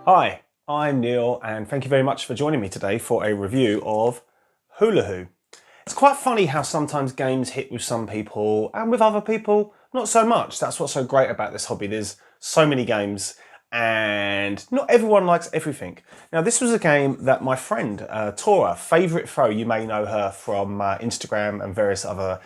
Hi, I'm Neil and thank you very much for joining me today for a review of Hula. It's quite funny how sometimes games hit with some people and with other people not so much. That's what's so great about this hobby. There's so many games and not everyone likes everything. Now this was a game that my friend Tora, Favourite Foe, you may know her from Instagram and various other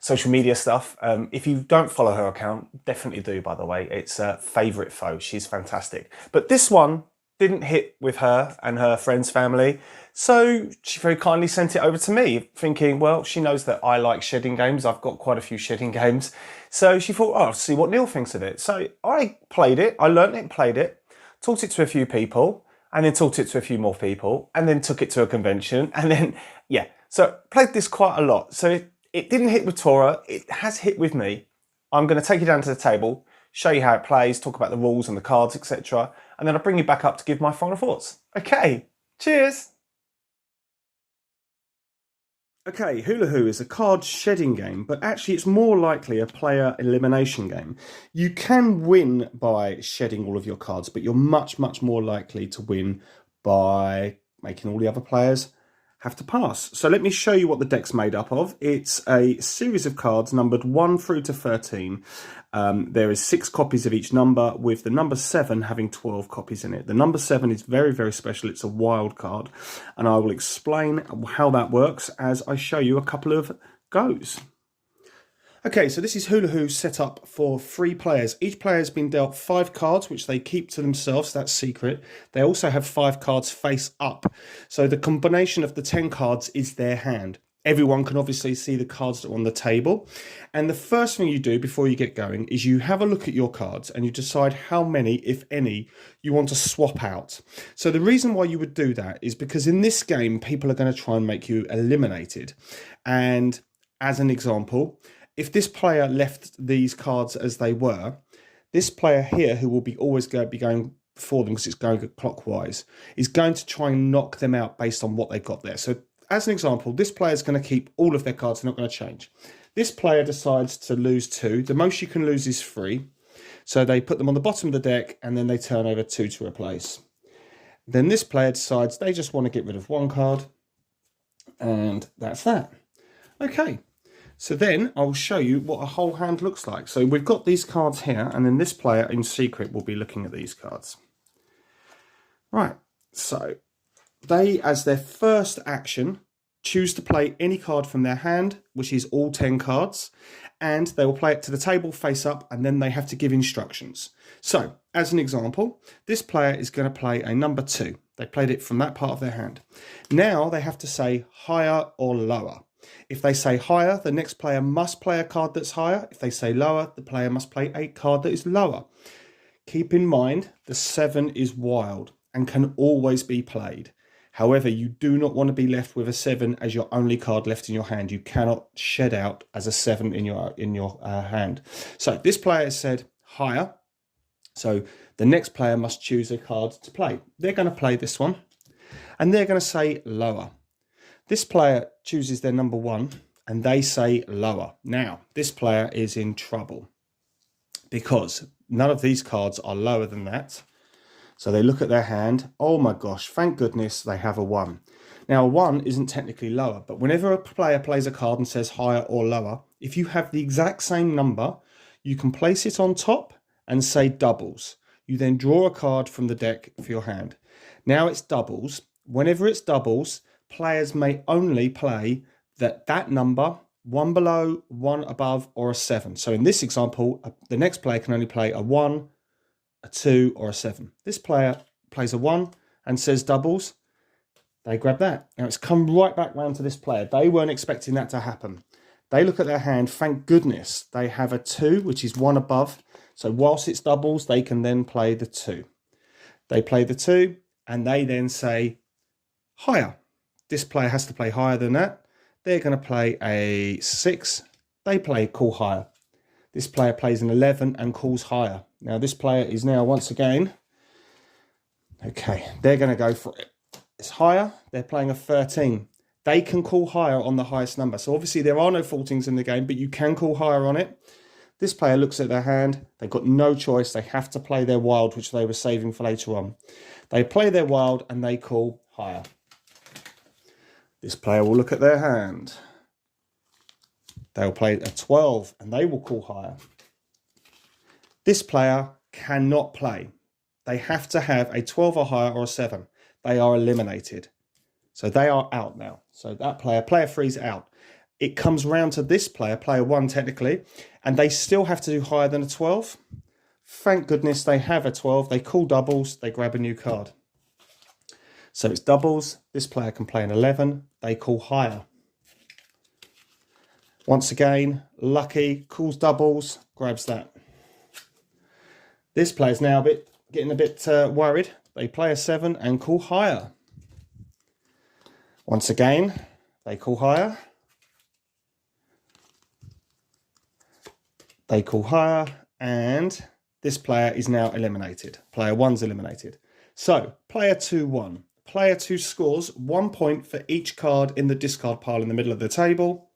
social media stuff. If you don't follow her account, definitely do, by the way. It's Favourite Foe. She's fantastic. But this one didn't hit with her and her friends' family. So she very kindly sent it over to me, thinking, well, she knows that I like shedding games. I've got quite a few shedding games. So she thought, oh, I'll see what Neil thinks of it. So I played it, I learnt it, played it, taught it to a few people, and then taught it to a few more people, and then took it to a convention, and then, yeah. So played this quite a lot. So it didn't hit with Tora, it has hit with me. I'm going to take you down to the table, show you how it plays, talk about the rules and the cards, etc. And then I'll bring you back up to give my final thoughts. Okay, cheers! Okay, Hula is a card shedding game, but actually it's more likely a player elimination game. You can win by shedding all of your cards, but you're much, much more likely to win by making all the other players have to pass. So let me show you what the deck's made up of. It's a series of cards numbered 1 through to 13. There is 6 copies of each number, with the number 7 having 12 copies in it. The number 7 is very, very special. It's a wild card, and I will explain how that works as I show you a couple of goes. Okay, so this is Hula set up for 3 players. Each player has been dealt 5 cards, which they keep to themselves. That's secret. They also have 5 cards face up. So the combination of the 10 cards is their hand. Everyone can obviously see the cards that are on the table. And the first thing you do before you get going is you have a look at your cards and you decide how many, if any, you want to swap out. So the reason why you would do that is because in this game, people are going to try and make you eliminated. And as an example, if this player left these cards as they were, this player here, who will be always going to be going before them because it's going clockwise, is going to try and knock them out based on what they've got there. So as an example, this player is going to keep all of their cards, they're not going to change. This player decides to lose 2. The most you can lose is 3. So they put them on the bottom of the deck and then they turn over 2 to replace. Then this player decides they just want to get rid of 1 card, and that's that. Okay. So then I'll show you what a whole hand looks like. So we've got these cards here, and then this player in secret will be looking at these cards. Right, so they, as their first action, choose to play any card from their hand, which is all 10 cards, and they will play it to the table face up, and then they have to give instructions. So, as an example, this player is going to play a number 2. They played it from that part of their hand. Now they have to say higher or lower. If they say higher, the next player must play a card that's higher. If they say lower, the player must play a card that is lower. Keep in mind, the 7 is wild and can always be played. However, you do not want to be left with a 7 as your only card left in your hand. You cannot shed out as a 7 in your hand. So this player said higher. So the next player must choose a card to play. They're going to play this one, and they're going to say lower. This player chooses their number 1 and they say lower. Now, this player is in trouble because none of these cards are lower than that. So they look at their hand. Oh my gosh, thank goodness they have a 1. Now, a 1 isn't technically lower, but whenever a player plays a card and says higher or lower, if you have the exact same number, you can place it on top and say doubles. You then draw a card from the deck for your hand. Now it's doubles. Whenever it's doubles, players may only play that number, 1 below, 1 above, or a 7. So in this example, the next player can only play a 1, a 2, or a 7. This player plays a 1 and says doubles. They grab that. Now it's come right back round to this player. They weren't expecting that to happen. They look at their hand. Thank goodness they have a 2, which is 1 above. So whilst it's doubles, they can then play the 2. They play the 2 and they then say higher. This player has to play higher than that. They're going to play a 6. They call higher. This player plays an 11 and calls higher. Now this player is now once again, okay, they're going to go for it. It's higher. They're playing a 13. They can call higher on the highest number. So obviously there are no 14s in the game, but you can call higher on it. This player looks at their hand. They've got no choice. They have to play their wild, which they were saving for later on. They play their wild and they call higher. This player will look at their hand. They'll play a 12 and they will call higher. This player cannot play. They have to have a 12 or higher or a 7. They are eliminated. So they are out now. So that player, player 3 is out. It comes round to this player, player 1 technically, and they still have to do higher than a 12. Thank goodness they have a 12. They call doubles, they grab a new card. So it's doubles. This player can play an 11. They call higher. Once again, lucky, calls doubles, grabs that. This player's now getting a bit worried. They play a 7 and call higher. Once again, they call higher. They call higher, and this player is now eliminated. Player 1's eliminated. So, player 2 won. Player 2 scores 1 point for each card in the discard pile in the middle of the table.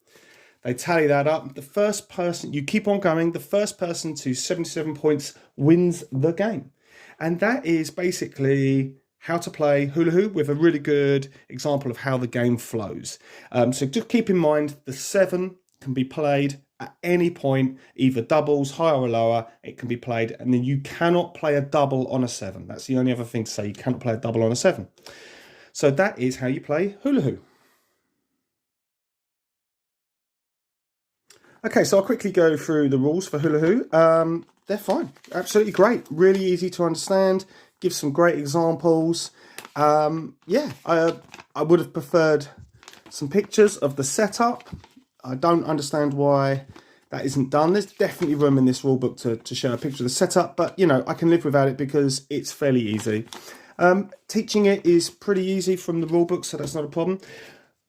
They tally that up. The first person, you keep on going, the first person to 77 points wins the game. And that is basically how to play hula hoop with a really good example of how the game flows. So just keep in mind the 7 can be played at any point, either doubles, higher or lower, it can be played, and then you cannot play a double on a 7. That's the only other thing to say, you cannot play a double on a 7. So that is how you play hula hoop. Okay, so I'll quickly go through the rules for hula hoop. They're fine, absolutely great, really easy to understand, gives some great examples. Yeah, I would have preferred some pictures of the setup. I don't understand why that isn't done. There's definitely room in this rulebook to show a picture of the setup, but you know, I can live without it because it's fairly easy. Teaching it is pretty easy from the rulebook, so that's not a problem.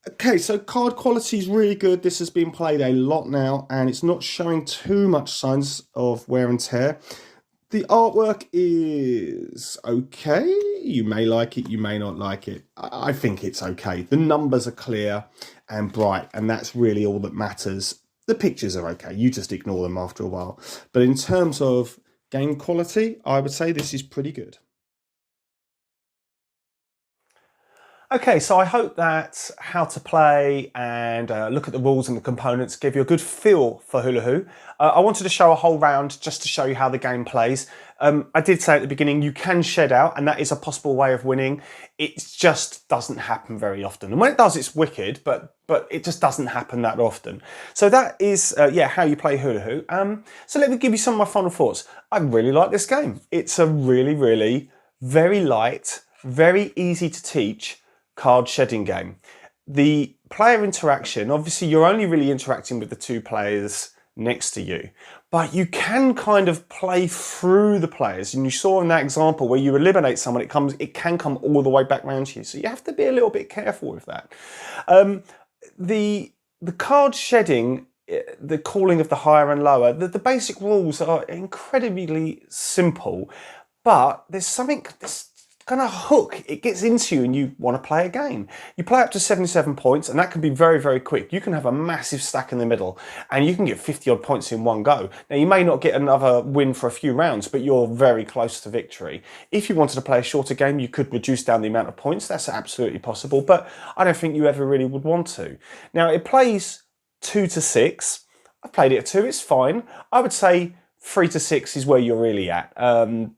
Okay, so card quality is really good. This has been played a lot now, and it's not showing too much signs of wear and tear. The artwork is okay. You may like it, you may not like it. I think it's okay. The numbers are clear and bright, and that's really all that matters. The pictures are okay. You just ignore them after a while. But in terms of game quality, I would say this is pretty good. Okay, so I hope that how to play and look at the rules and the components give you a good feel for hula hoop. I wanted to show a whole round just to show you how the game plays. I did say at the beginning you can shed out, and that is a possible way of winning. It just doesn't happen very often, and when it does, it's wicked, but it just doesn't happen that often. So that is yeah, how you play hula hoop. So let me give you some of my final thoughts. I really like this game. It's a really very light, very easy to teach card shedding game. The player interaction, obviously you're only really interacting with the 2 players next to you, but you can kind of play through the players, and you saw in that example where you eliminate someone, it can come all the way back round to you, so you have to be a little bit careful with that. The card shedding, the calling of the higher and lower, the basic rules are incredibly simple, but there's something that's kind of hook, it gets into you and you want to play a game. You play up to 77 points, and that can be very quick. You can have a massive stack in the middle and you can get 50 odd points in one go. Now you may not get another win for a few rounds, but you're very close to victory. If you wanted to play a shorter game, you could reduce down the amount of points. That's absolutely possible, but I don't think you ever really would want to. Now it plays 2 to 6. I've played it at 2, it's fine. I would say 3 to 6 is where you're really at. 2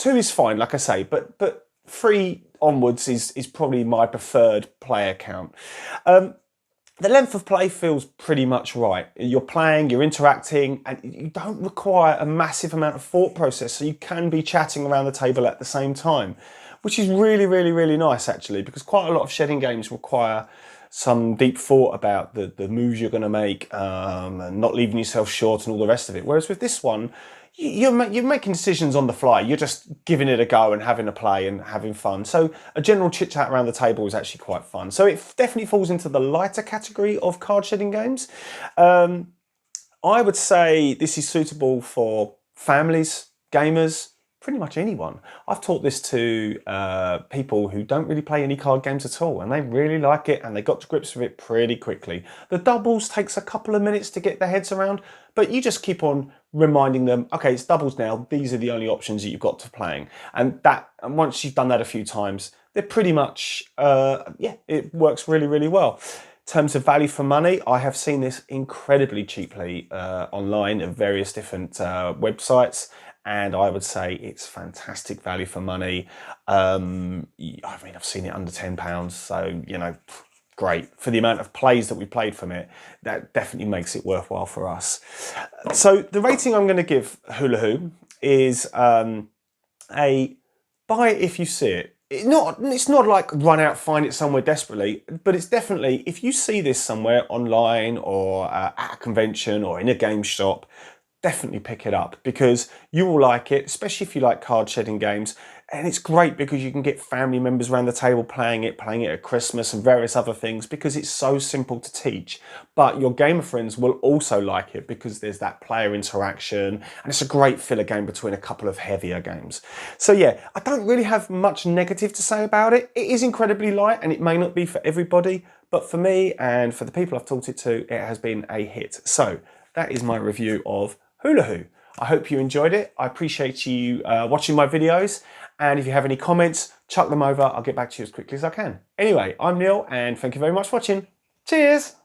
is fine, like I say, but 3 onwards is probably my preferred player count. The length of play feels pretty much right. You're playing, you're interacting, and you don't require a massive amount of thought process, so you can be chatting around the table at the same time, which is really nice actually, because quite a lot of shedding games require some deep thought about the moves you're going to make, and not leaving yourself short and all the rest of it. Whereas with this one, you're making decisions on the fly. You're just giving it a go and having a play and having fun. So a general chit chat around the table is actually quite fun. So it definitely falls into the lighter category of card shedding games. I would say this is suitable for families, gamers, pretty much anyone. I've taught this to people who don't really play any card games at all, and they really like it and they got to grips with it pretty quickly. The doubles takes a couple of minutes to get their heads around, but you just keep on reminding them, okay, it's doubles now, these are the only options that you've got to playing. And once you've done that a few times, they're pretty much, yeah, it works really, really well. In terms of value for money, I have seen this incredibly cheaply online at various different websites, and I would say it's fantastic value for money. I mean, I've seen it under £10, so, you know, great. For the amount of plays that we played from it, that definitely makes it worthwhile for us. So the rating I'm going to give Hula Hoo is a buy it if you see it. It's not like run out, find it somewhere desperately, but it's definitely, if you see this somewhere online or at a convention or in a game shop, definitely pick it up because you will like it, especially if you like card shedding games. And it's great because you can get family members around the table playing it at Christmas and various other things because it's so simple to teach. But your gamer friends will also like it because there's that player interaction and it's a great filler game between a couple of heavier games. So yeah, I don't really have much negative to say about it. It is incredibly light and it may not be for everybody, but for me and for the people I've taught it to, it has been a hit. So that is my review of Hula Hoo. I hope you enjoyed it. I appreciate you watching my videos. And if you have any comments, chuck them over. I'll get back to you as quickly as I can. Anyway, I'm Neil, and thank you very much for watching. Cheers!